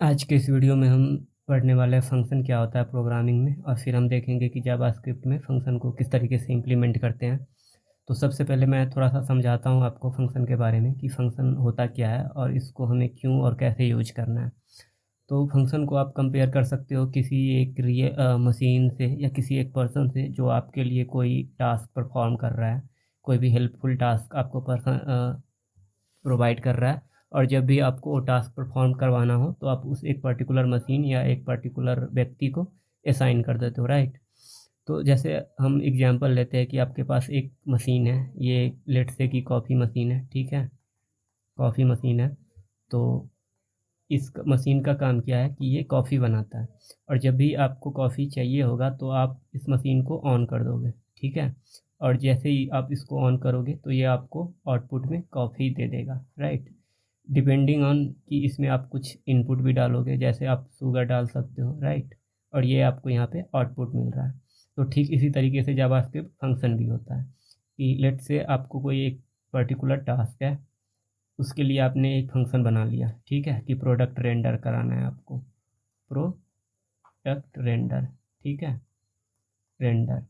आज के इस वीडियो में हम पढ़ने वाले हैं फंक्शन क्या होता है प्रोग्रामिंग में, और फिर हम देखेंगे कि जावास्क्रिप्ट में फंक्शन को किस तरीके से इम्प्लीमेंट करते हैं। तो सबसे पहले मैं थोड़ा सा समझाता हूँ आपको फंक्शन के बारे में कि फंक्शन होता क्या है और इसको हमें क्यों और कैसे यूज करना है। तो फंक्शन को आप कंपेयर कर सकते हो किसी एक मशीन से या किसी एक पर्सन से जो आपके लिए कोई टास्क परफॉर्म कर रहा है, कोई भी हेल्पफुल टास्क आपको पर्सन प्रोवाइड कर रहा है। और जब भी आपको वो टास्क परफॉर्म करवाना हो तो आप उस एक पर्टिकुलर मशीन या एक पर्टिकुलर व्यक्ति को असाइन कर देते हो, राइट। तो जैसे हम एग्जांपल लेते हैं कि आपके पास एक मशीन है, ये लेट्स से कि कॉफ़ी मशीन है, ठीक है। कॉफ़ी मशीन है, तो इस मशीन का काम क्या है कि ये कॉफ़ी बनाता है। और जब भी आपको कॉफ़ी चाहिए होगा तो आप इस मशीन को ऑन कर दोगे, ठीक है। और जैसे ही आप इसको ऑन करोगे तो ये आपको आउटपुट में कॉफ़ी दे देगा, राइट। डिपेंडिंग ऑन कि इसमें आप कुछ इनपुट भी डालोगे, जैसे आप शुगर डाल सकते हो, राइट। और ये आपको यहाँ पे आउटपुट मिल रहा है। तो ठीक इसी तरीके से जावास्क्रिप्ट फंक्शन भी होता है कि लेट्स से आपको कोई एक पर्टिकुलर टास्क है, उसके लिए आपने एक फंक्शन बना लिया, ठीक है, कि प्रोडक्ट रेंडर कराना है आपको, प्रोडक्ट रेंडर, ठीक है, रेंडर।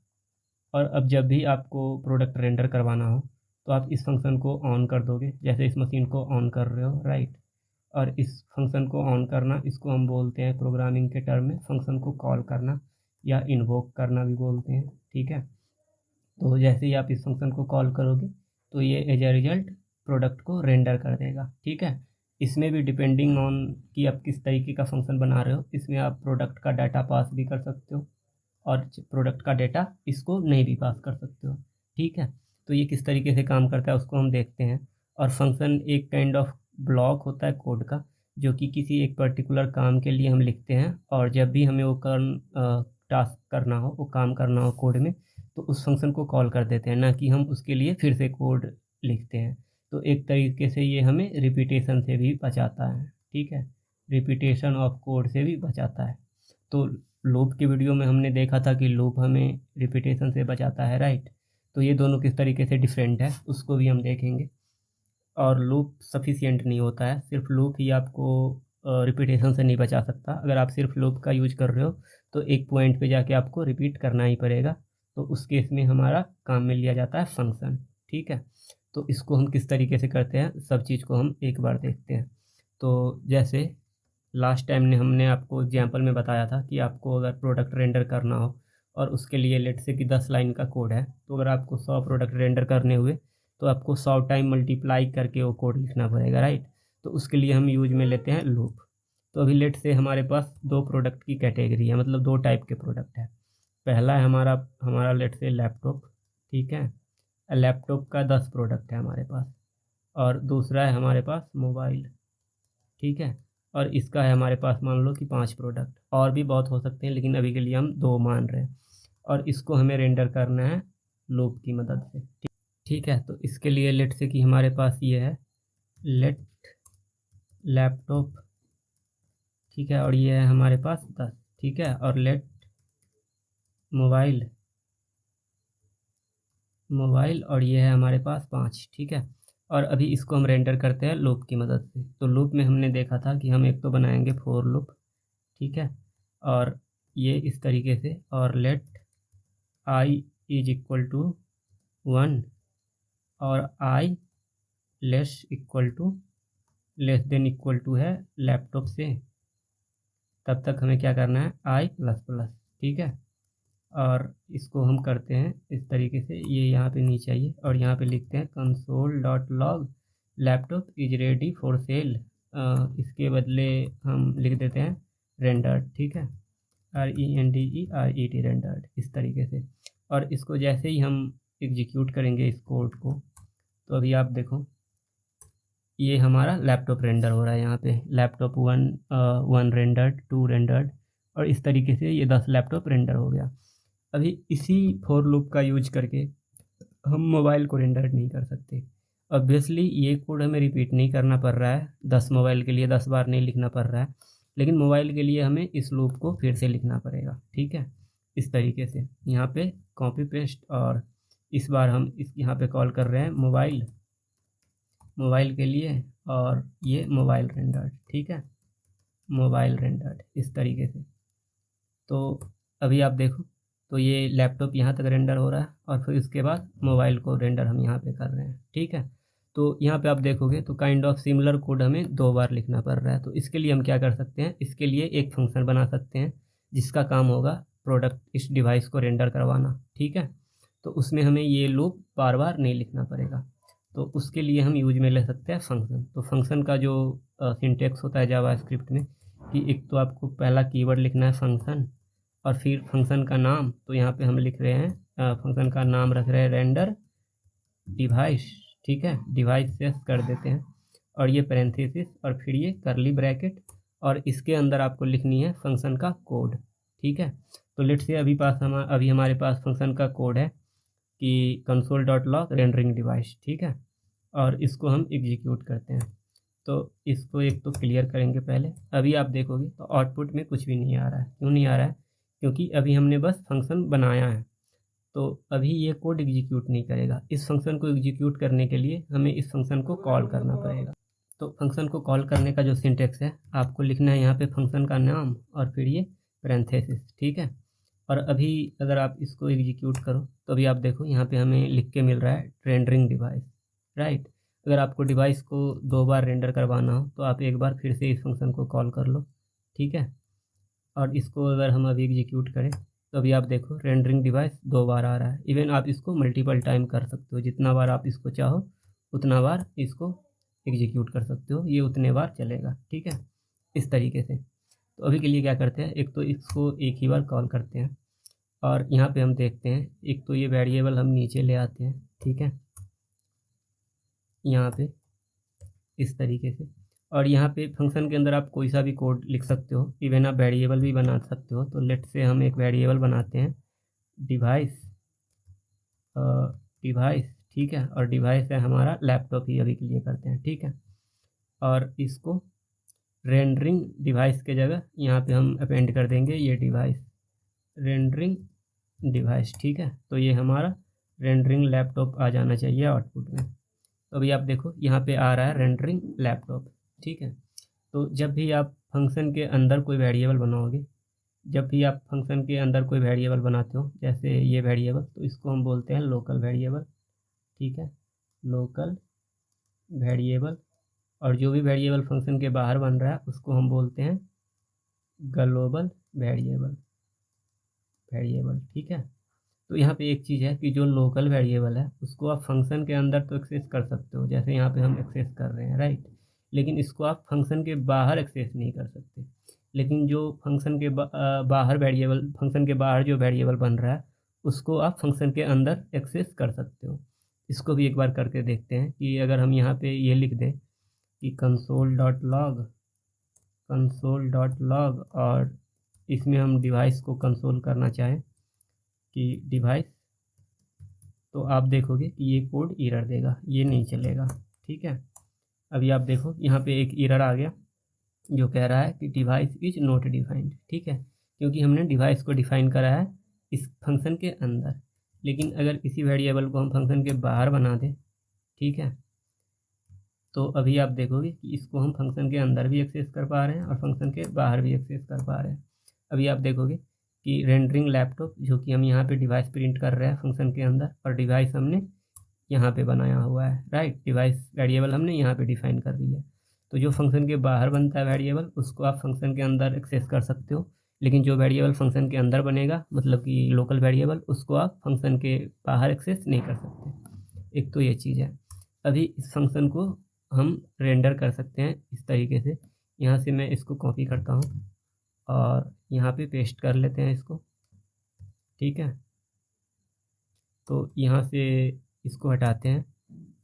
और अब जब भी आपको प्रोडक्ट रेंडर करवाना हो तो आप इस फंक्शन को ऑन कर दोगे, जैसे इस मशीन को ऑन कर रहे हो, राइट। और इस फंक्शन को ऑन करना, इसको हम बोलते हैं प्रोग्रामिंग के टर्म में फंक्शन को कॉल करना या इन्वोक करना भी बोलते हैं, ठीक है। तो जैसे ही आप इस फंक्शन को कॉल करोगे तो ये एज ए रिजल्ट प्रोडक्ट को रेंडर कर देगा, ठीक है। इसमें भी डिपेंडिंग ऑन कि आप किस तरीके का फंक्शन बना रहे हो, इसमें आप प्रोडक्ट का डाटा पास भी कर सकते हो और प्रोडक्ट का डेटा इसको नहीं भी पास कर सकते हो, ठीक है। तो ये किस तरीके से काम करता है उसको हम देखते हैं। और फंक्शन एक काइंड ऑफ ब्लॉक होता है कोड का, जो कि किसी एक पर्टिकुलर काम के लिए हम लिखते हैं, और जब भी हमें वो टास्क करना हो, वो काम करना हो कोड में, तो उस फंक्शन को कॉल कर देते हैं, ना कि हम उसके लिए फिर से कोड लिखते हैं। तो एक तरीके से ये हमें रिपीटेशन से भी बचाता है, ठीक है, रिपीटेशन ऑफ कोड से भी बचाता है। तो लूप की वीडियो में हमने देखा था कि लूप हमें रिपीटेशन से बचाता है, राइट। तो ये दोनों किस तरीके से डिफरेंट है उसको भी हम देखेंगे। और लूप सफिशिएंट नहीं होता है, सिर्फ लूप ही आपको रिपीटेशन से नहीं बचा सकता। अगर आप सिर्फ लूप का यूज कर रहे हो तो एक पॉइंट पे जाके आपको रिपीट करना ही पड़ेगा। तो उस केस में हमारा काम में लिया जाता है फंक्शन, ठीक है। तो इसको हम किस तरीके से करते हैं, सब चीज़ को हम एक बार देखते हैं। तो जैसे लास्ट टाइम ने हमने आपको एग्जांपल में बताया था कि आपको अगर प्रोडक्ट रेंडर करना हो और उसके लिए लेट से कि 10 लाइन का कोड है, तो अगर आपको 100 प्रोडक्ट रेंडर करने हुए तो आपको 100 टाइम मल्टीप्लाई करके वो कोड लिखना पड़ेगा, राइट। तो उसके लिए हम यूज में लेते हैं लूप। तो अभी लेट से हमारे पास दो प्रोडक्ट की कैटेगरी है, मतलब दो टाइप के प्रोडक्ट है। पहला है हमारा हमारा लेट से लैपटॉप, ठीक है। लैपटॉप का 10 प्रोडक्ट है हमारे पास। और दूसरा है हमारे पास मोबाइल, ठीक है। और इसका है हमारे पास मान लो कि 5 प्रोडक्ट, और भी बहुत हो सकते हैं लेकिन अभी के लिए हम 2 मान रहे हैं। और इसको हमें रेंडर करना है लूप की मदद से, ठीक है। तो इसके लिए लेट से कि हमारे पास ये है लेट लैपटॉप, ठीक है, और ये है हमारे पास 10, ठीक है। और लेट मोबाइल, मोबाइल, और ये है हमारे पास 5, ठीक है। और अभी इसको हम रेंडर करते हैं लूप की मदद से। तो लूप में हमने देखा था कि हम एक तो बनाएंगे फॉर लूप, ठीक है। और ये इस तरीके से, और let i is equal to 1 और i less than equal to है लैपटॉप से, तब तक हमें क्या करना है आई प्लस प्लस, ठीक है। और इसको हम करते हैं इस तरीके से, ये यहाँ पे नीचे आइए और यहाँ पे लिखते हैं console dot log laptop is ready for sale. इसके बदले हम लिख देते हैं रेंडर्ड, ठीक है, RENDERED रेंडर्ड, इस तरीके से। और इसको जैसे ही हम एग्जीक्यूट करेंगे इस कोड को, तो अभी आप देखो ये हमारा लैपटॉप रेंडर हो रहा है। यहाँ पे लैपटॉप 1 रेंडर्ड, 2 रेंडर्ड, और इस तरीके से ये 10 लैपटॉप रेंडर हो गया। अभी इसी फॉर लूप का यूज करके हम मोबाइल को रेंडर नहीं कर सकते। ऑब्वियसली ये कोड हमें रिपीट नहीं करना पड़ रहा है, 10 मोबाइल के लिए 10 बार नहीं लिखना पड़ रहा है, लेकिन मोबाइल के लिए हमें इस लूप को फिर से लिखना पड़ेगा, ठीक है। इस तरीके से यहाँ पे कॉपी पेस्ट, और इस बार हम इस यहाँ पे कॉल कर रहे हैं मोबाइल, मोबाइल के लिए, और ये मोबाइल रेंडर, ठीक है। मोबाइल रेंडर्ड, इस तरीके से। तो अभी आप देखो तो ये लैपटॉप यहाँ तक रेंडर हो रहा है और फिर इसके बाद मोबाइल को रेंडर हम यहाँ पे कर रहे हैं, ठीक है। तो यहाँ पे आप देखोगे तो काइंड ऑफ सिमिलर कोड हमें 2 बार लिखना पड़ रहा है। तो इसके लिए हम क्या कर सकते हैं, इसके लिए एक फंक्शन बना सकते हैं जिसका काम होगा प्रोडक्ट इस डिवाइस को रेंडर करवाना, ठीक है। तो उसमें हमें ये लूप बार बार नहीं लिखना पड़ेगा। तो उसके लिए हम यूज में ले सकते हैं फंक्शन। तो फंक्शन का जो सिंटेक्स होता है जावास्क्रिप्ट में कि एक तो आपको पहला कीवर्ड लिखना है फंक्शन और फिर फंक्शन का नाम। तो यहाँ पे हम लिख रहे हैं फंक्शन का नाम रख रहे हैं रेंडर डिवाइस, ठीक है, डिवाइसेस कर देते हैं और ये पैरेंथेसिस और फिर ये करली ब्रैकेट और इसके अंदर आपको लिखनी है फंक्शन का कोड, ठीक है। तो लेट्स से अभी हमारे पास फंक्शन का कोड है कि console.log रेंडरिंग डिवाइस, ठीक है, और इसको हम एग्जीक्यूट करते हैं। तो इसको एक तो क्लियर करेंगे पहले। अभी आप देखोगे तो आउटपुट में कुछ भी नहीं आ रहा है। क्यों नहीं आ रहा है? क्योंकि अभी हमने बस फंक्शन बनाया है, तो अभी ये कोड एग्जीक्यूट नहीं करेगा। इस फंक्शन को एग्जीक्यूट करने के लिए हमें इस फंक्शन को कॉल करना पड़ेगा। तो फंक्शन को कॉल करने का जो सिंटेक्स है आपको लिखना है यहाँ पे फंक्शन का नाम और फिर ये पैरेंथेसिस, ठीक है। और अभी अगर आप इसको एग्जीक्यूट करो तो अभी आप देखो यहाँ पे हमें लिख के मिल रहा है रेंडरिंग डिवाइस, राइट। अगर आपको डिवाइस को 2 बार रेंडर करवाना हो तो आप एक बार फिर से इस फंक्शन को कॉल कर लो, ठीक है। और इसको अगर हम अभी एग्जीक्यूट करें तो अभी आप देखो रेंडरिंग डिवाइस 2 बार आ रहा है। इवन आप इसको मल्टीपल टाइम कर सकते हो, जितना बार आप इसको चाहो उतना बार इसको एग्जीक्यूट कर सकते हो, ये उतने बार चलेगा, ठीक है, इस तरीके से। तो अभी के लिए क्या करते हैं, एक तो इसको एक ही बार कॉल करते हैं और यहाँ पे हम देखते हैं एक तो ये वेरिएबल हम नीचे ले आते हैं, ठीक है, यहाँ पे इस तरीके से। और यहाँ पे फंक्शन के अंदर आप कोई सा भी कोड लिख सकते हो, इवन आप वेरिएबल भी बना सकते हो। तो लेट से हम एक वेरिएबल बनाते हैं डिवाइस, ठीक है, और डिवाइस है हमारा लैपटॉप ही अभी के लिए करते हैं, ठीक है। और इसको रेंडरिंग डिवाइस के जगह यहाँ पे हम अपेंड कर देंगे ये डिवाइस रेंडरिंग डिवाइस, ठीक है। तो ये हमारा रेंडरिंग लैपटॉप आ जाना चाहिए आउटपुट में। तो अभी आप देखो यहाँ पे आ रहा है रेंडरिंग लैपटॉप, ठीक है। तो जब भी आप फंक्शन के अंदर कोई वेरिएबल बनाओगे, जब भी आप फंक्शन के अंदर कोई वेरिएबल बनाते हो, जैसे ये वेरिएबल, तो इसको हम बोलते हैं लोकल वेरिएबल, ठीक है, लोकल वेरिएबल। और जो भी वेरिएबल फंक्शन के बाहर बन रहा है उसको हम बोलते हैं ग्लोबल वेरिएबल, ठीक है। तो यहाँ पे एक चीज़ है कि जो लोकल वेरिएबल है उसको आप फंक्शन के अंदर तो एक्सेस कर सकते हो, जैसे यहाँ पे हम एक्सेस कर रहे हैं, राइट। लेकिन इसको आप फंक्शन के बाहर एक्सेस नहीं कर सकते। लेकिन जो फंक्शन के बाहर वेरिएबल, फंक्शन के बाहर जो वेरिएबल बन रहा है उसको आप फंक्शन के अंदर एक्सेस कर सकते हो। इसको भी एक बार करके देखते हैं कि अगर हम यहाँ पे ये लिख दें कि console.log और इसमें हम डिवाइस को कंसोल करना चाहें कि डिवाइस, तो आप देखोगे कि ये कोड एरर देगा, ये नहीं चलेगा, ठीक है। अभी आप देखो यहाँ पे एक एरर आ गया जो कह रहा है कि डिवाइस इज नॉट डिफाइंड, ठीक है, क्योंकि हमने डिवाइस को डिफाइन करा है इस फंक्शन के अंदर। लेकिन अगर इसी वेरिएबल को हम फंक्शन के बाहर बना दें, ठीक है, तो अभी आप देखोगे कि इसको हम फंक्शन के अंदर भी एक्सेस कर पा रहे हैं और फंक्शन के बाहर भी एक्सेस कर पा रहे हैं। अभी आप देखोगे कि रेंडरिंग लैपटॉप, जो कि हम यहाँ पे डिवाइस प्रिंट कर रहे हैं फंक्शन के अंदर, और डिवाइस हमने यहाँ पे बनाया हुआ है, राइट। डिवाइस वेरिएबल हमने यहाँ पे डिफाइन कर दी है। तो जो फंक्शन के बाहर बनता है वेरिएबल उसको आप फंक्शन के अंदर एक्सेस कर सकते हो, लेकिन जो वेरिएबल फंक्शन के अंदर बनेगा, मतलब कि लोकल वेरिएबल, उसको आप फंक्शन के बाहर एक्सेस नहीं कर सकते। एक तो ये चीज़ है। अभी इस फंक्शन को हम रेंडर कर सकते हैं इस तरीके से। यहाँ से मैं इसको कॉपी करता हूँ और यहाँ पे पेस्ट कर लेते हैं इसको, ठीक है। तो यहाँ से इसको हटाते हैं।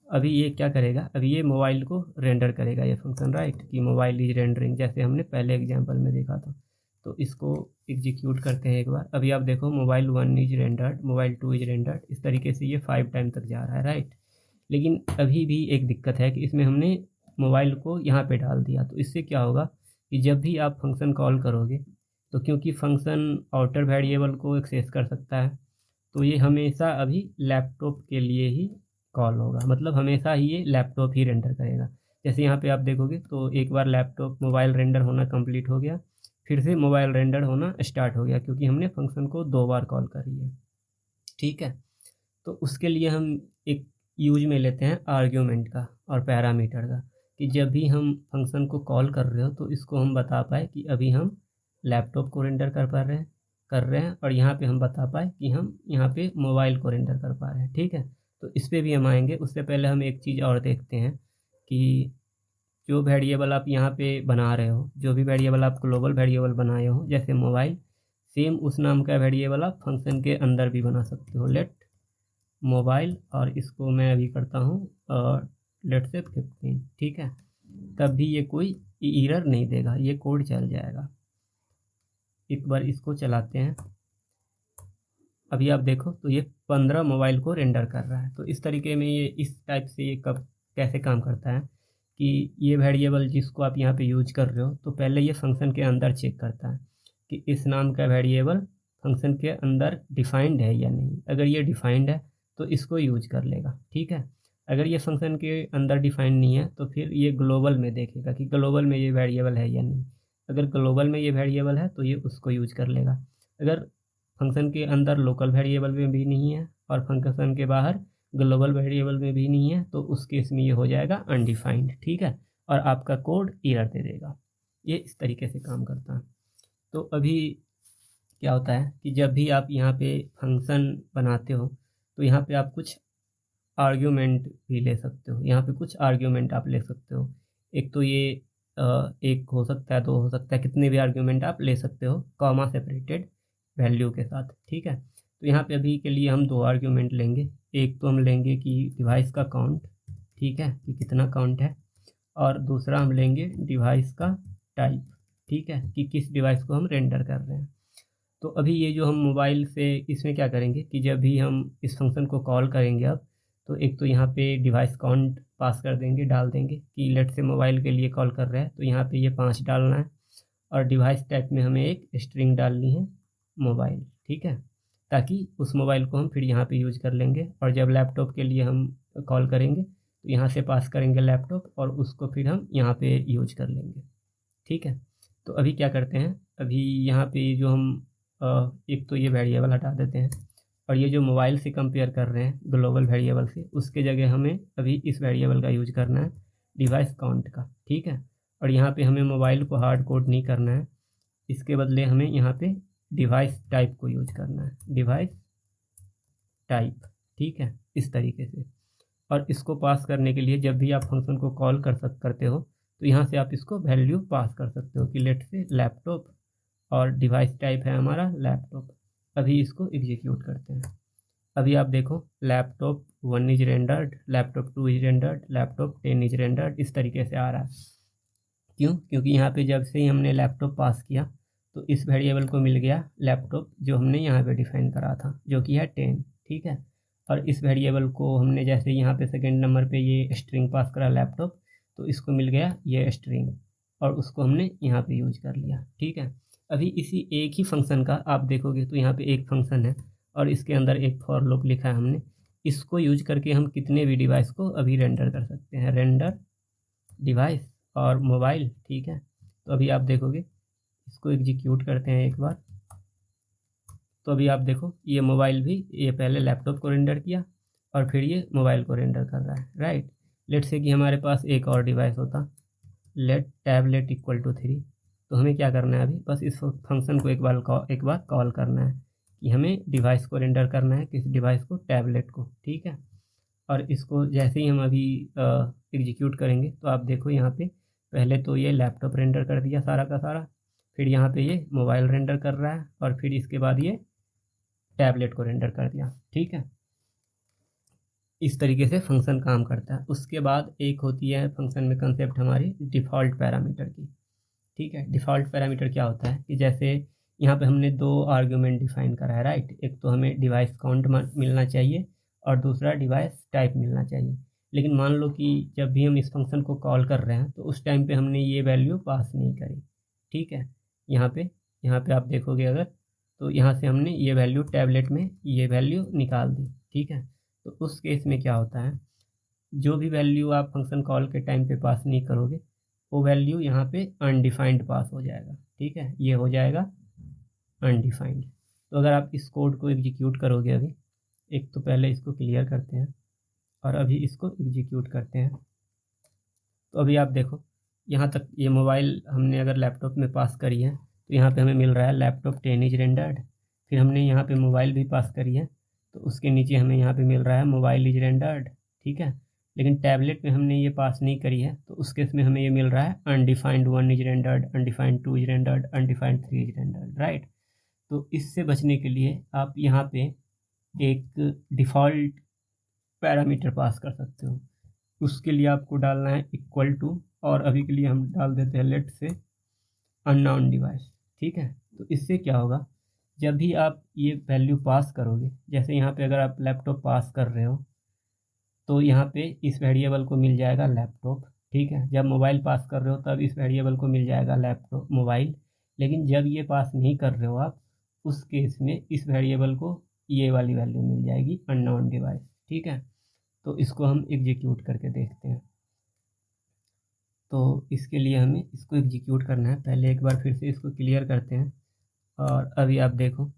अभी ये क्या करेगा, अभी ये मोबाइल को रेंडर करेगा ये फंक्शन, राइट, कि मोबाइल इज रेंडरिंग, जैसे हमने पहले एग्जांपल में देखा था। तो इसको एग्जीक्यूट करते हैं एक बार। अभी आप देखो mobile 1 is rendered, mobile 2 is rendered, इस तरीके से ये 5 टाइम तक जा रहा है, राइट। लेकिन अभी भी एक दिक्कत है कि इसमें हमने मोबाइल को यहाँ पे डाल दिया। तो इससे क्या होगा कि जब भी आप फंक्शन कॉल करोगे, तो क्योंकि फंक्शन आउटर वेरिएबल को एक्सेस कर सकता है, तो ये हमेशा अभी लैपटॉप के लिए ही कॉल होगा, मतलब हमेशा ही ये लैपटॉप ही रेंडर करेगा। जैसे यहाँ पे आप देखोगे तो एक बार लैपटॉप मोबाइल रेंडर होना कंप्लीट हो गया, फिर से मोबाइल रेंडर होना स्टार्ट हो गया, क्योंकि हमने फंक्शन को 2 बार कॉल करी है। ठीक है, तो उसके लिए हम एक यूज में लेते हैं आर्ग्यूमेंट का और पैरामीटर का, कि जब भी हम फंक्शन को कॉल कर रहे हो तो इसको हम बता पाए कि अभी हम लैपटॉप को रेंडर कर रहे हैं और यहाँ पे हम बता पाए कि हम यहाँ पे मोबाइल को रेंडर कर पा रहे हैं। ठीक है, तो इस पर भी हम आएंगे। उससे पहले हम एक चीज़ और देखते हैं कि जो वेरिएबल आप यहाँ पे बना रहे हो, जो भी वेरिएबल आप ग्लोबल वेरिएबल बनाए हो जैसे मोबाइल, सेम उस नाम का वेरिएबल आप फंक्शन के अंदर भी बना सकते हो। लेट मोबाइल, और इसको मैं अभी करता हूँ लेट से 15। ठीक है, तब भी ये कोई एरर नहीं देगा, ये कोड चल जाएगा। एक बार इसको चलाते हैं, अभी आप देखो तो ये 15 मोबाइल को रेंडर कर रहा है। तो इस तरीके में ये इस टाइप से ये कब कैसे काम करता है कि ये वेरिएबल जिसको आप यहाँ पे यूज कर रहे हो, तो पहले ये फंक्शन के अंदर चेक करता है कि इस नाम का वेरिएबल फंक्शन के अंदर डिफाइंड है या नहीं। अगर ये डिफाइंड है तो इसको यूज कर लेगा। ठीक है, अगर ये फंक्शन के अंदर डिफाइंड नहीं है तो फिर ये ग्लोबल में देखेगा कि ग्लोबल में ये वेरिएबल है या नहीं। अगर ग्लोबल में ये वेरिएबल है तो ये उसको यूज कर लेगा। अगर फंक्शन के अंदर लोकल वेरिएबल में भी नहीं है और फंक्शन के बाहर ग्लोबल वेरिएबल में भी नहीं है, तो उस केस में ये हो जाएगा अनडिफाइंड। ठीक है, और आपका कोड एरर दे देगा। ये इस तरीके से काम करता है। तो अभी क्या होता है कि जब भी आप यहाँ पे फंक्शन बनाते हो तो यहाँ पे आप कुछ आर्ग्यूमेंट भी ले सकते हो। यहाँ पे कुछ आर्ग्यूमेंट आप ले सकते हो। एक तो ये एक हो सकता है, 2 हो सकता है, कितने भी आर्ग्यूमेंट आप ले सकते हो कॉमा सेपरेटेड वैल्यू के साथ। ठीक है, तो यहाँ पे अभी के लिए हम 2 आर्ग्यूमेंट लेंगे। एक तो हम लेंगे कि डिवाइस का काउंट, ठीक है, कि कितना काउंट है, और दूसरा हम लेंगे डिवाइस का टाइप, ठीक है, कि किस डिवाइस को हम रेंडर कर रहे हैं। तो अभी ये जो हम मोबाइल से इसमें क्या करेंगे कि जब भी हम इस फंक्शन को कॉल करेंगे अब, तो एक तो यहाँ पे डिवाइस काउंट पास कर देंगे, डाल देंगे कि लेट से मोबाइल के लिए कॉल कर रहे हैं तो यहाँ पे ये 5 डालना है, और डिवाइस टाइप में हमें एक स्ट्रिंग डालनी है मोबाइल। ठीक है, ताकि उस मोबाइल को हम फिर यहाँ पे यूज कर लेंगे, और जब लैपटॉप के लिए हम कॉल करेंगे तो यहाँ से पास करेंगे लैपटॉप, और उसको फिर हम यहाँ पे यूज कर लेंगे। ठीक है, तो अभी क्या करते हैं, अभी यहाँ पे जो हम एक तो ये वेरिएबल हटा देते हैं, और ये जो मोबाइल से कंपेयर कर रहे हैं ग्लोबल वेरिएबल से, उसके जगह हमें अभी इस वेरिएबल का यूज करना है डिवाइस काउंट का। ठीक है, और यहाँ पे हमें मोबाइल को हार्ड कोड नहीं करना है, इसके बदले हमें यहाँ पे डिवाइस टाइप को यूज करना है, डिवाइस टाइप। ठीक है, इस तरीके से। और इसको पास करने के लिए जब भी आप फंक्शन को कॉल करते हो तो यहाँ से आप इसको वैल्यू पास कर सकते हो कि लेट से लैपटॉप, और डिवाइस टाइप है हमारा लैपटॉप। अभी इसको एग्जीक्यूट करते हैं। अभी आप देखो laptop 1 is rendered, laptop 2 is rendered, laptop 10 is rendered, इस तरीके से आ रहा है। क्यों? क्योंकि यहाँ पे जब से ही हमने लैपटॉप पास किया तो इस वेरिएबल को मिल गया लैपटॉप, जो हमने यहाँ पे डिफाइन करा था, जो कि है 10। ठीक है, और इस वेरिएबल को हमने जैसे यहाँ पे सेकेंड नंबर पे ये स्ट्रिंग पास करा लैपटॉप, तो इसको मिल गया ये स्ट्रिंग, और उसको हमने यहाँ पे यूज कर लिया। ठीक है, अभी इसी एक ही फंक्शन का आप देखोगे तो यहाँ पे एक फंक्शन है और इसके अंदर एक फॉर लूप लिखा है हमने। इसको यूज करके हम कितने भी डिवाइस को अभी रेंडर कर सकते हैं, रेंडर डिवाइस और मोबाइल। ठीक है, तो अभी आप देखोगे, इसको एग्जीक्यूट करते हैं एक बार, तो अभी आप देखो ये मोबाइल भी, ये पहले लैपटॉप को रेंडर किया और फिर ये मोबाइल को रेंडर कर रहा है। राइट, लेट से कि हमारे पास एक और डिवाइस होता, लेट टैबलेट इक्वल टू 3, तो हमें क्या करना है, अभी बस इस फंक्शन को एक बार कॉल करना है कि हमें डिवाइस को रेंडर करना है, किस डिवाइस को, टैबलेट को। ठीक है, और इसको जैसे ही हम अभी एग्जीक्यूट करेंगे तो आप देखो यहाँ पे पहले तो ये लैपटॉप रेंडर कर दिया सारा का सारा, फिर यहाँ पे ये मोबाइल रेंडर कर रहा है, और फिर इसके बाद ये टैबलेट को रेंडर कर दिया। ठीक है, इस तरीके से फंक्शन काम करता है। उसके बाद एक होती है फंक्शन में कंसेप्ट हमारी डिफ़ॉल्ट पैरामीटर की। ठीक है, डिफ़ॉल्ट पैरामीटर क्या होता है कि जैसे यहाँ पे हमने 2 आर्ग्यूमेंट डिफाइन करा है। राइट, एक तो हमें डिवाइस काउंट मिलना चाहिए और दूसरा डिवाइस टाइप मिलना चाहिए। लेकिन मान लो कि जब भी हम इस फंक्शन को कॉल कर रहे हैं तो उस टाइम पे हमने ये वैल्यू पास नहीं करी। ठीक है, यहाँ पे आप देखोगे अगर, तो यहाँ से हमने ये वैल्यू टैबलेट में ये वैल्यू निकाल दी। ठीक है, तो उस केस में क्या होता है जो भी वैल्यू आप फंक्शन कॉल के टाइम पे पास नहीं करोगे वो वैल्यू यहाँ पे अनडिफाइंड पास हो जाएगा। ठीक है, ये हो जाएगा अनडिफाइंड। तो अगर आप इस कोड को एग्जीक्यूट करोगे अभी, एक तो पहले इसको क्लियर करते हैं और अभी इसको एग्जीक्यूट करते हैं। तो अभी आप देखो यहाँ तक ये मोबाइल हमने अगर लैपटॉप में पास करी है तो यहाँ पे हमें मिल रहा है लैपटॉप 10 इज रेंडर्ड। फिर हमने यहाँ पे मोबाइल भी पास करी है तो उसके नीचे हमें यहाँ पे मिल रहा है मोबाइल इज रेंडर्ड। ठीक है, लेकिन टैबलेट में हमने ये पास नहीं करी है तो उस केस में हमें ये मिल रहा है undefined 1 is rendered, undefined 2 is rendered, undefined 3 is rendered. Right, तो इससे बचने के लिए आप यहाँ पे एक डिफ़ॉल्ट पैरामीटर पास कर सकते हो। उसके लिए आपको डालना है इक्वल टू, और अभी के लिए हम डाल देते हैं लेट से अननोन डिवाइस। ठीक है, तो इससे क्या होगा, जब भी आप ये वैल्यू पास करोगे, जैसे यहाँ पे अगर आप लैपटॉप पास कर रहे हो तो यहाँ पे इस वेरिएबल को मिल जाएगा लैपटॉप। ठीक है, जब मोबाइल पास कर रहे हो तब इस वेरिएबल को मिल जाएगा लैपटॉप मोबाइल। लेकिन जब ये पास नहीं कर रहे हो आप, उस केस में इस वेरिएबल को ये वाली वैल्यू मिल जाएगी अननोन डिवाइस। ठीक है, तो इसको हम एग्जीक्यूट करके देखते हैं। तो इसके लिए हमें इसको एग्जीक्यूट करना है। पहले एक बार फिर से इसको क्लियर करते हैं और अभी आप देखो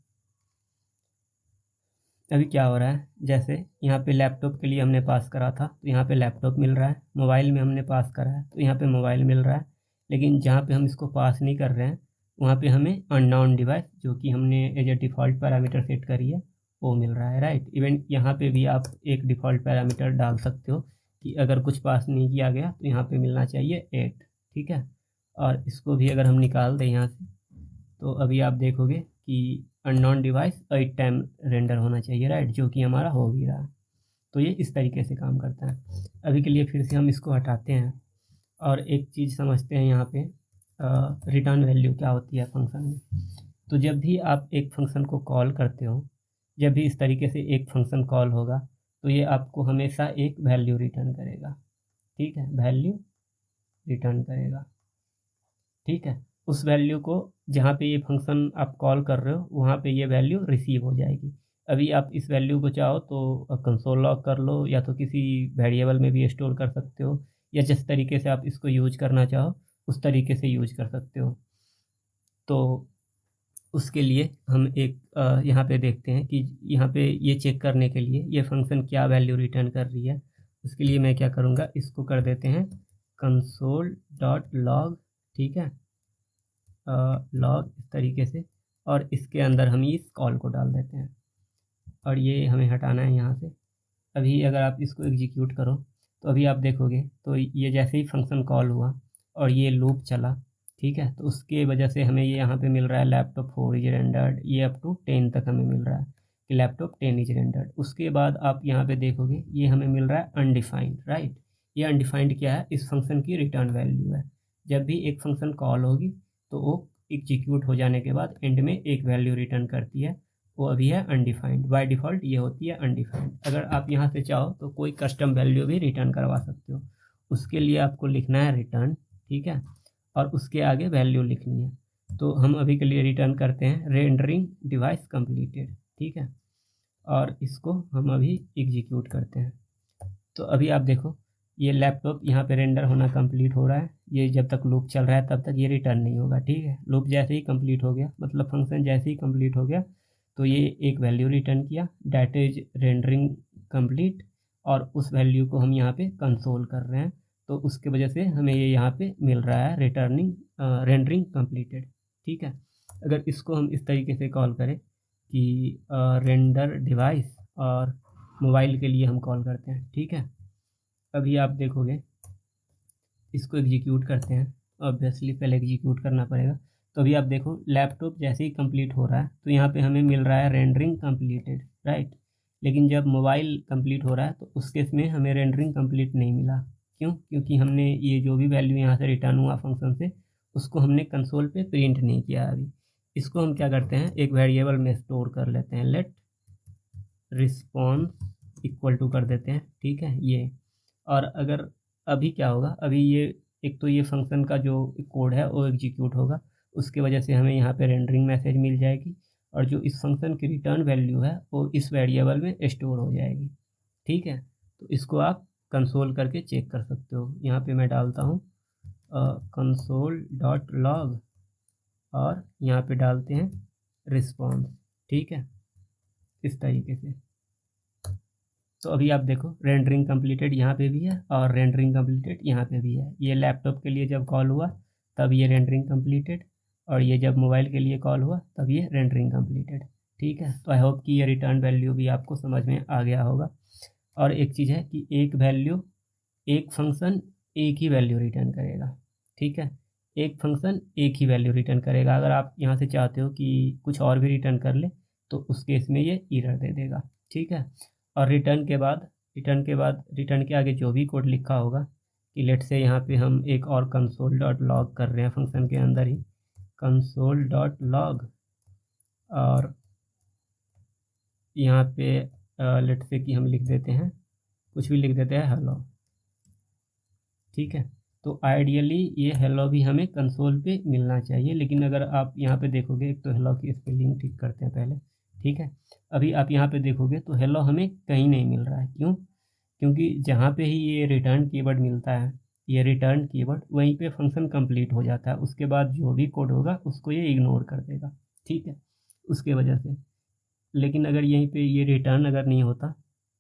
अभी क्या हो रहा है। जैसे यहाँ पे लैपटॉप के लिए हमने पास करा था तो यहाँ पे लैपटॉप मिल रहा है, मोबाइल में हमने पास करा है तो यहाँ पे मोबाइल मिल रहा है। लेकिन जहाँ पे हम इसको पास नहीं कर रहे हैं वहाँ पे हमें अननोन डिवाइस, जो कि हमने as a default parameter set करी है, वो मिल रहा है। राइट, इवन यहाँ पे भी आप एक डिफ़ॉल्ट पैरामीटर डाल सकते हो कि अगर कुछ पास नहीं किया गया तो यहाँ पे मिलना चाहिए 8। ठीक है, और इसको भी अगर हम निकाल दें यहाँ से तो अभी आप देखोगे कि अननोन डिवाइस 8 टाइम रेंडर होना चाहिए। राइट, जो कि हमारा हो भी रहा है। तो ये इस तरीके से काम करता है। अभी के लिए फिर से हम इसको हटाते हैं और एक चीज़ समझते हैं यहाँ पे रिटर्न वैल्यू क्या होती है फंक्शन में। तो जब भी आप एक फंक्शन को कॉल करते हो, जब भी इस तरीके से एक फंक्शन कॉल होगा तो ये आपको हमेशा एक वैल्यू रिटर्न करेगा। ठीक है, वैल्यू रिटर्न करेगा। ठीक है, उस वैल्यू को जहाँ पे ये फंक्शन आप कॉल कर रहे हो वहाँ पे ये वैल्यू रिसीव हो जाएगी। अभी आप इस वैल्यू को चाहो तो कंसोल लॉग कर लो या तो किसी वेरिएबल में भी स्टोर कर सकते हो, या जिस तरीके से आप इसको यूज करना चाहो उस तरीके से यूज कर सकते हो। तो उसके लिए हम एक यहाँ पे देखते हैं कि यहाँ पे ये चेक करने के लिए ये फंक्शन क्या वैल्यू रिटर्न कर रही है। उसके लिए मैं क्या करूँगा, इसको कर देते हैं कंसोल डॉट लॉग। ठीक है, लॉग इस तरीके से, और इसके अंदर हम इस कॉल को डाल देते हैं और ये हमें हटाना है यहाँ से। अभी अगर आप इसको एग्जीक्यूट करो तो अभी आप देखोगे तो ये जैसे ही फंक्शन कॉल हुआ और ये लूप चला, ठीक है, तो उसके वजह से हमें ये यहाँ पे मिल रहा है लैपटॉप 4 इज रेंडर्ड, ये अप टू 10 तक हमें मिल रहा है कि लैपटॉप 10 इज रेंडर्ड। उसके बाद आप यहाँ पे देखोगे ये हमें मिल रहा है अनडिफाइंड। राइट, ये अनडिफाइंड क्या है, इस फंक्शन की रिटर्न वैल्यू है। जब भी एक फंक्शन कॉल होगी तो वो एग्जीक्यूट हो जाने के बाद एंड में एक वैल्यू रिटर्न करती है, वो अभी है अनडिफाइंड। बाय डिफ़ॉल्ट ये होती है अनडिफाइंड। अगर आप यहाँ से चाहो तो कोई कस्टम वैल्यू भी रिटर्न करवा सकते हो। उसके लिए आपको लिखना है रिटर्न। ठीक है, और उसके आगे वैल्यू लिखनी है। तो हम अभी के लिए रिटर्न करते हैं रेंडरिंग डिवाइस कंप्लीटेड। ठीक है, और इसको हम अभी एग्जीक्यूट करते हैं। तो अभी आप देखो ये लैपटॉप यहाँ पे रेंडर होना कंप्लीट हो रहा है। ये जब तक लूप चल रहा है तब तक ये रिटर्न नहीं होगा। ठीक है, लूप जैसे ही कंप्लीट हो गया, मतलब फंक्शन जैसे ही कंप्लीट हो गया तो ये एक वैल्यू रिटर्न किया डैट इज रेंडरिंग कंप्लीट, और उस वैल्यू को हम यहाँ पे कंसोल कर रहे हैं तो उसके वजह से हमें ये यहाँ पे मिल रहा है रिटर्निंग रेंडरिंग कंप्लीटेड। ठीक है, अगर इसको हम इस तरीके से कॉल करें कि रेंडर डिवाइस, और मोबाइल के लिए हम कॉल करते हैं। ठीक है, अभी आप देखोगे इसको एग्जीक्यूट करते हैं। ऑब्वियसली पहले एग्जीक्यूट करना पड़ेगा। तो अभी आप देखो लैपटॉप जैसे ही कंप्लीट हो रहा है तो यहाँ पे हमें मिल रहा है रेंडरिंग कंप्लीटेड। राइट, लेकिन जब मोबाइल कंप्लीट हो रहा है तो उस केस में हमें रेंडरिंग कंप्लीट नहीं मिला। क्यों? क्योंकि हमने ये जो भी वैल्यू यहाँ से रिटर्न हुआ फंक्शन से उसको हमने कंसोल पे प्रिंट नहीं किया। अभी इसको हम क्या करते हैं, एक वेरिएबल में स्टोर कर लेते हैं। लेट रिस्पॉन्स इक्वल टू कर देते हैं। ठीक है, ये, और अगर अभी क्या होगा, अभी ये एक तो ये फंक्शन का जो कोड है वो एग्जीक्यूट होगा, उसके वजह से हमें यहाँ पे रेंडरिंग मैसेज मिल जाएगी, और जो इस फंक्शन की रिटर्न वैल्यू है वो इस वेरिएबल में स्टोर हो जाएगी। ठीक है, तो इसको आप कंसोल करके चेक कर सकते हो। यहाँ पे मैं डालता हूँ console.log और यहाँ पे डालते हैं रिस्पॉन्स, ठीक है, इस तरीके से। तो अभी आप देखो रेंडरिंग कंप्लीटेड यहाँ पे भी है और रेंडरिंग कंप्लीटेड यहाँ पे भी है। ये लैपटॉप के लिए जब कॉल हुआ तब ये रेंडरिंग कंप्लीटेड, और ये जब मोबाइल के लिए कॉल हुआ तब ये रेंडरिंग कंप्लीटेड, ठीक है। तो आई होप कि ये रिटर्न वैल्यू भी आपको समझ में आ गया होगा। और एक चीज़ है कि एक वैल्यू, एक फंक्शन एक ही वैल्यू रिटर्न करेगा, ठीक है, एक फंक्शन एक ही वैल्यू रिटर्न करेगा। अगर आप यहाँ से चाहते हो कि कुछ और भी रिटर्न कर ले तो उस केस में ये एरर दे देगा, ठीक है। और रिटर्न के आगे जो भी कोड लिखा होगा, कि लेट से यहाँ पे हम एक और console.log कर रहे हैं फंक्शन के अंदर ही, console.log, और यहाँ पे लेट से कि हम लिख देते हैं, कुछ भी लिख देते हैं हेलो, ठीक है। तो आइडियली ये हेलो भी हमें कंसोल पे मिलना चाहिए, लेकिन अगर आप यहाँ पे देखोगे, एक तो हेलो की स्पेलिंग ठीक करते हैं पहले, ठीक है। अभी आप यहाँ पे देखोगे तो हेलो हमें कहीं नहीं मिल रहा है, क्यों? क्योंकि जहाँ पे ही ये रिटर्न कीवर्ड मिलता है, ये रिटर्न कीवर्ड, वहीं पे फंक्शन कंप्लीट हो जाता है। उसके बाद जो भी कोड होगा उसको ये इग्नोर कर देगा, ठीक है, उसके वजह से। लेकिन अगर यहीं पे ये रिटर्न अगर नहीं होता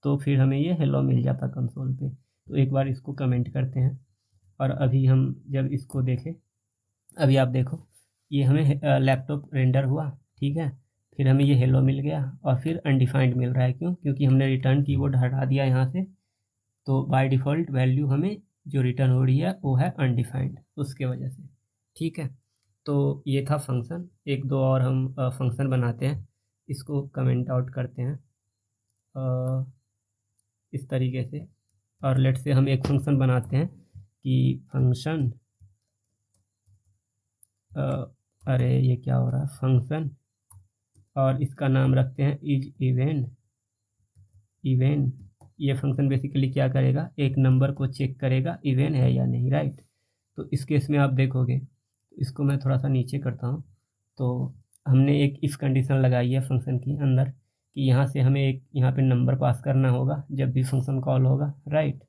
तो फिर हमें ये हेलो मिल जाता कंसोल पे। तो एक बार इसको कमेंट करते हैं, और अभी हम जब इसको देखें, अभी आप देखो ये हमें लैपटॉप रेंडर हुआ, ठीक है, फिर हमें ये हेलो मिल गया और फिर अनडिफाइंड मिल रहा है। क्यों? क्योंकि हमने रिटर्न कीवर्ड हटा दिया यहाँ से, तो बाय डिफ़ॉल्ट वैल्यू हमें जो रिटर्न हो रही है वो है अनडिफाइंड, उसके वजह से, ठीक है। तो ये था फंक्शन। एक दो और हम फंक्शन बनाते हैं, इसको कमेंट आउट करते हैं इस तरीके से। और लेट से हम एक फंक्शन बनाते हैं कि फंक्शन, अरे ये क्या हो रहा है, फंक्शन, और इसका नाम रखते हैं इज इवेन। ये फंक्शन बेसिकली क्या करेगा, एक नंबर को चेक करेगा इवेन है या नहीं, राइट। तो इस केस में आप देखोगे, इसको मैं थोड़ा सा नीचे करता हूँ, तो हमने एक इफ़ कंडीशन लगाई है फंक्शन की अंदर कि यहाँ से हमें एक यहाँ पे नंबर पास करना होगा जब भी फंक्शन कॉल होगा, राइट।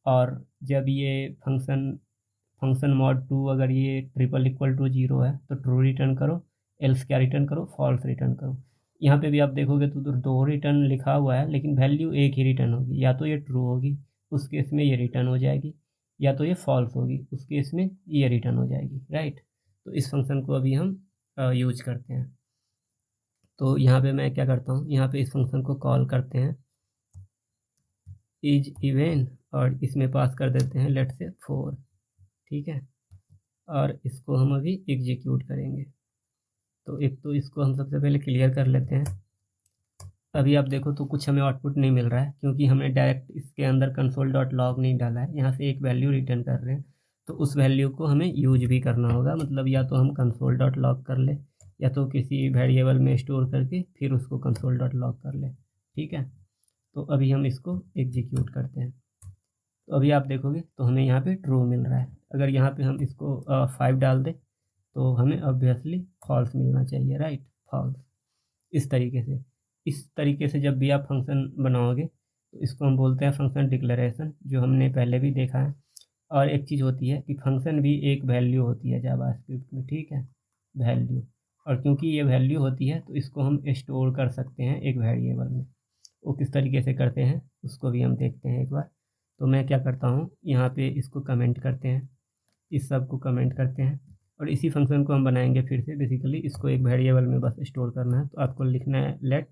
और जब ये फंक्शन मॉड 2 अगर ये ट्रिपल इक्वल टू 0 है तो ट्रू रिटर्न करो, एल्स क्या रिटर्न करो, फॉल्स रिटर्न करो। यहाँ पे भी आप देखोगे तो दो रिटर्न लिखा हुआ है, लेकिन वैल्यू एक ही रिटर्न होगी, या तो ये ट्रू होगी, उस केस में ये रिटर्न हो जाएगी, या तो ये फॉल्स होगी, उस केस में ये रिटर्न हो जाएगी, राइट। तो इस फंक्शन को अभी हम यूज करते हैं। तो यहाँ पे मैं क्या करता हूँ, यहाँ पे इस फंक्शन को कॉल करते हैं इज इवेन, और इसमें पास कर देते हैं लेट से 4, ठीक है। और इसको हम अभी एग्जीक्यूट करेंगे। तो एक तो इसको हम सबसे पहले क्लियर कर लेते हैं। अभी आप देखो तो कुछ हमें आउटपुट नहीं मिल रहा है, क्योंकि हमने डायरेक्ट इसके अंदर console.log नहीं डाला है। यहाँ से एक वैल्यू रिटर्न कर रहे हैं, तो उस वैल्यू को हमें यूज भी करना होगा। मतलब या तो हम console.log कर ले, या तो किसी वेरिएबल में स्टोर करके फिर उसको console.log कर ले, ठीक है। तो अभी हम इसको एग्जीक्यूट करते हैं। तो अभी आप देखोगे तो हमें यहाँ पे ट्रू मिल रहा है। अगर यहाँ पे हम इसको 5 डाल दें तो हमें ऑब्वियसली फॉल्स मिलना चाहिए, राइट, फॉल्स। इस तरीके से जब भी आप फंक्शन बनाओगे तो इसको हम बोलते हैं फंक्शन डिक्लेरेशन, जो हमने पहले भी देखा है। और एक चीज़ होती है कि फंक्शन भी एक वैल्यू होती है जावास्क्रिप्ट में, ठीक है, वैल्यू। और क्योंकि ये वैल्यू होती है तो इसको हम स्टोर कर सकते हैं एक वेरिएबल में। वो किस तरीके से करते हैं उसको भी हम देखते हैं एक बार। तो मैं क्या करता हूँ, यहाँ पे इसको कमेंट करते हैं, इस सब को कमेंट करते हैं, और इसी फंक्शन को हम बनाएंगे फिर से। बेसिकली इसको एक वेरिएबल में बस स्टोर करना है। तो आपको लिखना है लेट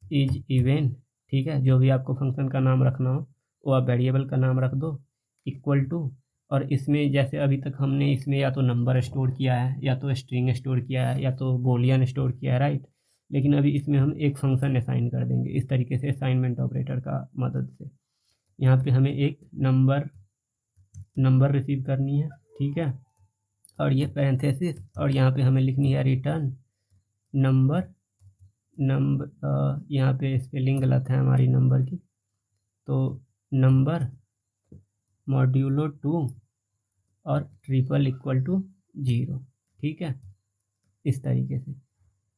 इज इवेन, ठीक है, जो भी आपको फंक्शन का नाम रखना हो वो आप वेरिएबल का नाम रख दो, इक्वल टू। और इसमें जैसे अभी तक हमने इसमें या तो नंबर स्टोर किया है, या तो स्ट्रिंग स्टोर किया है, या तो बूलियन स्टोर किया है, राइट। लेकिन अभी इसमें हम एक फंक्शन असाइन कर देंगे इस तरीके से, असाइनमेंट ऑपरेटर का मदद से। यहाँ पे हमें एक नंबर रिसीव करनी है, ठीक है, और ये पैरेंथेसिस, और यहाँ पे हमें लिखनी है रिटर्न नंबर। यहाँ पे स्पेलिंग गलत है हमारी नंबर की, तो नंबर मॉड्यूलो 2 और ट्रिपल इक्वल टू 0, ठीक है, इस तरीके से।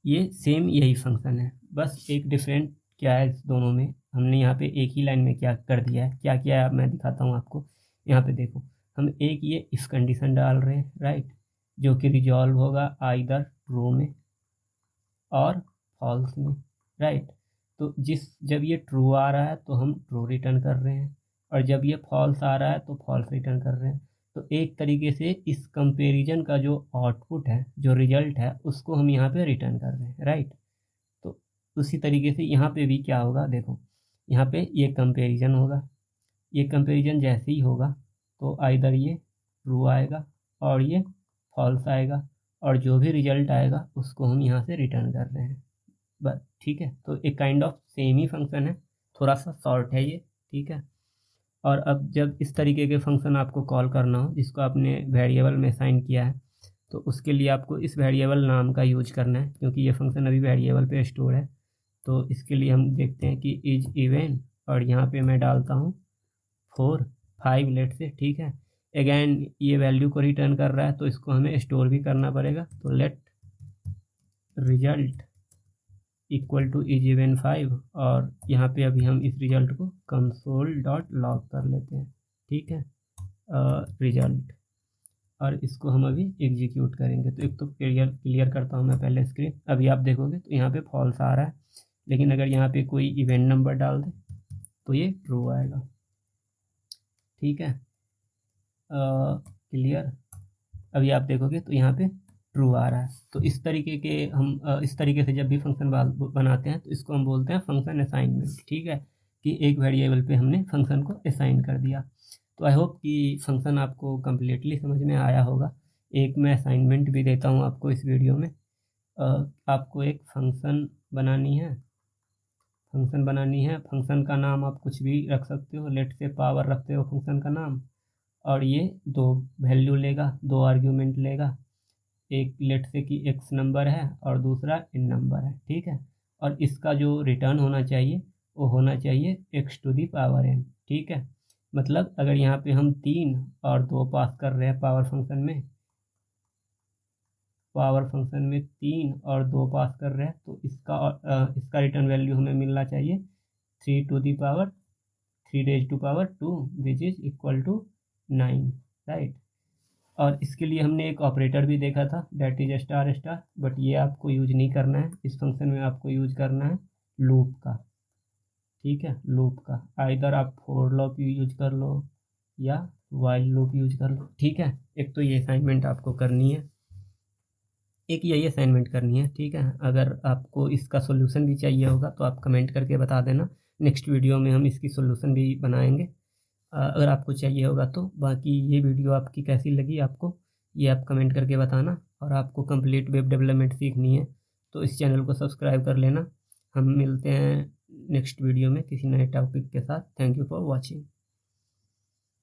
ये सेम यही फंक्शन है, बस एक डिफरेंट क्या है इस दोनों में, हमने यहाँ पे एक ही लाइन में क्या कर दिया है, क्या किया है, अब मैं दिखाता हूँ आपको। यहाँ पे देखो, हम एक ये इफ कंडीशन डाल रहे हैं, राइट, जो कि रिजॉल्व होगा आइदर ट्रू में और फॉल्स में, राइट। तो जब ये ट्रू आ रहा है तो हम ट्रू रिटर्न कर रहे हैं, और जब ये फॉल्स आ रहा है तो फॉल्स रिटर्न कर रहे हैं। तो एक तरीके से इस कंपैरिजन का जो आउटपुट है, जो रिजल्ट है, उसको हम यहाँ पे रिटर्न कर रहे हैं, राइट। तो उसी तरीके से यहाँ पे भी क्या होगा, देखो यहाँ पे ये कंपैरिजन होगा, ये कंपैरिजन जैसे ही होगा तो आइदर ये ट्रू आएगा और ये फॉल्स आएगा, और जो भी रिजल्ट आएगा उसको हम यहाँ से रिटर्न कर रहे हैं, बस, ठीक है। तो एक kind of same he function है, थोड़ा सा शॉर्ट है ये, ठीक है। और अब जब इस तरीके के फंक्शन आपको कॉल करना हो जिसको आपने वेरिएबल में असाइन किया है, तो उसके लिए आपको इस वेरिएबल नाम का यूज करना है, क्योंकि ये फंक्शन अभी वेरिएबल पे स्टोर है। तो इसके लिए हम देखते हैं कि इज इवन, और यहाँ पे मैं डालता हूँ 4 5 लेट से, ठीक है। अगेन ये वैल्यू को रिटर्न कर रहा है तो इसको हमें स्टोर भी करना पड़ेगा, तो let result equal to is even 5, और यहाँ पे अभी हम इस रिजल्ट को console.log कर लेते हैं, ठीक है, रिजल्ट, और इसको हम अभी एग्जीक्यूट करेंगे। तो एक तो क्लियर करता हूँ मैं पहले स्क्रीन। अभी आप देखोगे तो यहाँ पे फॉल्स आ रहा है, लेकिन अगर यहाँ पे कोई इवेंट नंबर डाल दे तो ये ट्रू आएगा, ठीक है, क्लियर। अभी आप देखोगे तो यहाँ पे ट्रू आ रहा है। तो इस तरीके के हम इस तरीके से जब भी फंक्शन बनाते हैं तो इसको हम बोलते हैं फंक्शन असाइनमेंट, ठीक है, कि एक वेरिएबल पे हमने फंक्शन को असाइन कर दिया। तो आई होप कि फंक्शन आपको कम्प्लीटली समझ में आया होगा। एक मैं असाइनमेंट भी देता हूँ आपको इस वीडियो में। आपको एक फंक्शन बनानी है, फंक्शन का नाम आप कुछ भी रख सकते हो, लेट से पावर रखते हो फंक्शन का नाम, और ये 2 वैल्यू लेगा, 2 आर्ग्यूमेंट लेगा, एक लेट से कि x नंबर है और दूसरा n नंबर है, ठीक है। और इसका जो रिटर्न होना चाहिए वो होना चाहिए x⁴n, ठीक है। मतलब अगर यहाँ पे हम 3 और 2 पास कर रहे हैं पावर फंक्शन में 3 और 2 पास कर रहे हैं, तो इसका रिटर्न वैल्यू हमें मिलना चाहिए 3⁴2 which is equal to 9, right. और इसके लिए हमने एक ऑपरेटर भी देखा था, that is star star, but ये आपको यूज नहीं करना है इस फंक्शन में, आपको यूज करना है लूप का, ठीक है, लूप का। आइदर आप फॉर लूप यूज कर लो या वाइल लूप यूज कर लो, ठीक है। एक तो ये असाइनमेंट आपको करनी है, एक यही असाइनमेंट करनी है, ठीक है। अगर आपको इसका सोल्यूशन भी चाहिए होगा तो आप कमेंट करके बता देना, नेक्स्ट वीडियो में हम इसकी सोल्यूशन भी बनाएंगे अगर आपको चाहिए होगा तो। बाकी ये वीडियो आपकी कैसी लगी आपको, ये आप कमेंट करके बताना। और आपको कंप्लीट वेब डेवलपमेंट सीखनी है तो इस चैनल को सब्सक्राइब कर लेना। हम मिलते हैं नेक्स्ट वीडियो में किसी नए टॉपिक के साथ। Thank you for watching.